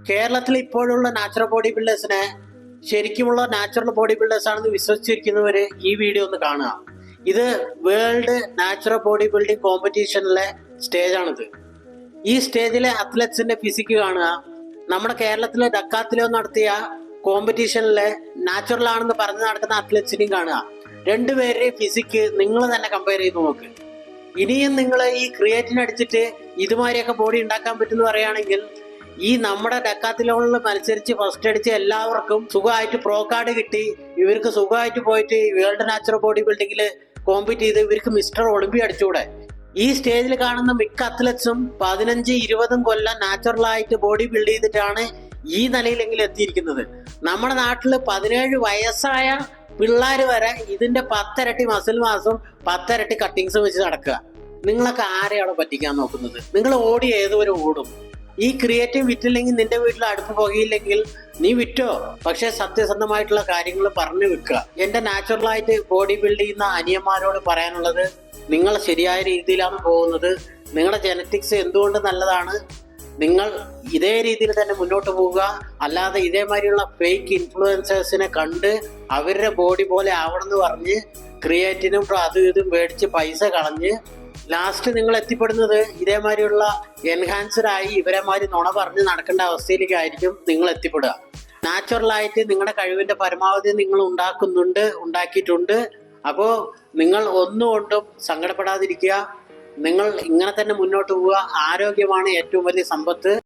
കേരളത്തിൽ ഇപ്പോഴുള്ള natural body ബിൽഡേഴ്സിനെ ശരിക്കുമുള്ള നാച്ചുറൽ ബോഡി ബിൽഡേഴ്സ് ആണെന്ന് വിശ്വസിച്ചിരിക്കുന്നവര് ഈ വീഡിയോ ഒന്ന് കാണുക. ഇത് വേൾഡ് നാച്ചുറൽ ബോഡി ബിൽഡിംഗ് കോമ്പറ്റീഷനിലെ സ്റ്റേജാണിത്. ഈ സ്റ്റേജിലെ അത്ലറ്റ്സിന്റെ ഫിസിക്ക് കാണുക. നമ്മുടെ കേരളത്തിലെ ഡക്കാത്തിലോ നടത്തിയ കോമ്പറ്റീഷനിലെ നാച്ചുറൽ ആണെന്ന് പറഞ്ഞു നടക്കുന്ന അത്ലറ്റ്സിനെയും കാണുക. രണ്ടുപേരുടെയും ഫിസിക്ക് നിങ്ങൾ തന്നെ കമ്പയർ ചെയ്ത് നോക്ക്. ഇനിയും നിങ്ങൾ ഈ ക്രിയേറ്റിൻ അടിച്ചിട്ട് ഇതുമാതിരിയൊക്കെ ബോഡി ഉണ്ടാക്കാൻ പറ്റുമെന്ന് പറയുകയാണെങ്കിൽ ഈ നമ്മുടെ ഡക്കാത്തിലോണിൽ മത്സരിച്ച് ഫസ്റ്റ് അടിച്ച് എല്ലാവർക്കും സുഖമായിട്ട് പ്രോ കാർഡ് കിട്ടി, ഇവർക്ക് സുഖമായിട്ട് പോയിട്ട് വേൾഡ് നാച്ചുറൽ ബോഡി ബിൽഡിങ്ങിൽ കോമ്പീറ്റ് ചെയ്ത് ഇവർക്ക് മിസ്റ്റർ ഒളിമ്പിയ അടിച്ചുകൂടെ? ഈ സ്റ്റേജിൽ കാണുന്ന മിക്ക അത്ലറ്റ്സും 15-20 കൊല്ലം നാച്ചുറലായിട്ട് ബോഡി ബിൽഡ് ചെയ്തിട്ടാണ് ഈ നിലയിലെങ്കിലും എത്തിയിരിക്കുന്നത്. നമ്മുടെ നാട്ടിൽ 17 വയസ്സായ പിള്ളേര് വരെ ഇതിന്റെ 10 ഇരട്ടി മസിൽ മാസും 10 ഇരട്ടി കട്ടിങ്സും വെച്ച് നടക്കുക. നിങ്ങളൊക്കെ ആരെയാണ് പറ്റിക്കാൻ നോക്കുന്നത്? നിങ്ങൾ ഓടി ഏതുവരെ ഓടും? ഈ ക്രിയേറ്റീവ് വിറ്റില്ലെങ്കിൽ നിന്റെ വീട്ടിൽ അടുപ്പ് പുകയില്ലെങ്കിൽ നീ വിറ്റോ, പക്ഷെ സത്യസന്ധമായിട്ടുള്ള കാര്യങ്ങൾ പറഞ്ഞു വെക്കുക. എന്റെ നാച്ചുറലായിട്ട് ബോഡി ബിൽഡ് ചെയ്യുന്ന അനിയന്മാരോട് പറയാനുള്ളത്, നിങ്ങൾ ശരിയായ രീതിയിലാണ് പോകുന്നത്. നിങ്ങളുടെ ജനറ്റിക്സ് എന്തുകൊണ്ട് നല്ലതാണ്. നിങ്ങൾ ഇതേ രീതിയിൽ തന്നെ മുന്നോട്ട് പോവുക. അല്ലാതെ ഇതേമാതിരിയുള്ള ഫേക്ക് ഇൻഫ്ലുവൻസേഴ്സിനെ കണ്ട് അവരുടെ ബോഡി പോലെ ആവണമെന്ന് പറഞ്ഞ് ക്രിയേറ്റിനും അതും ഇതും മേടിച്ച് പൈസ കളഞ്ഞ് ലാസ്റ്റ് നിങ്ങൾ എത്തിപ്പെടുന്നത് ഇതേമാതിരിയുള്ള എൻഹാൻസറായി ഇവരെമാതിരി നുണ പറഞ്ഞ് നടക്കേണ്ട അവസ്ഥയിലേക്കായിരിക്കും നിങ്ങൾ എത്തിപ്പെടുക. നാച്ചുറലായിട്ട് നിങ്ങളുടെ കഴിവിന്റെ പരമാവധി നിങ്ങൾ ഉണ്ടാക്കിയിട്ടുണ്ട്. അപ്പോൾ നിങ്ങൾ ഒന്നുകൊണ്ടും സങ്കടപ്പെടാതിരിക്കുക. നിങ്ങൾ ഇങ്ങനെ തന്നെ മുന്നോട്ട് പോവുക. ആരോഗ്യമാണ് ഏറ്റവും വലിയ സമ്പത്ത്.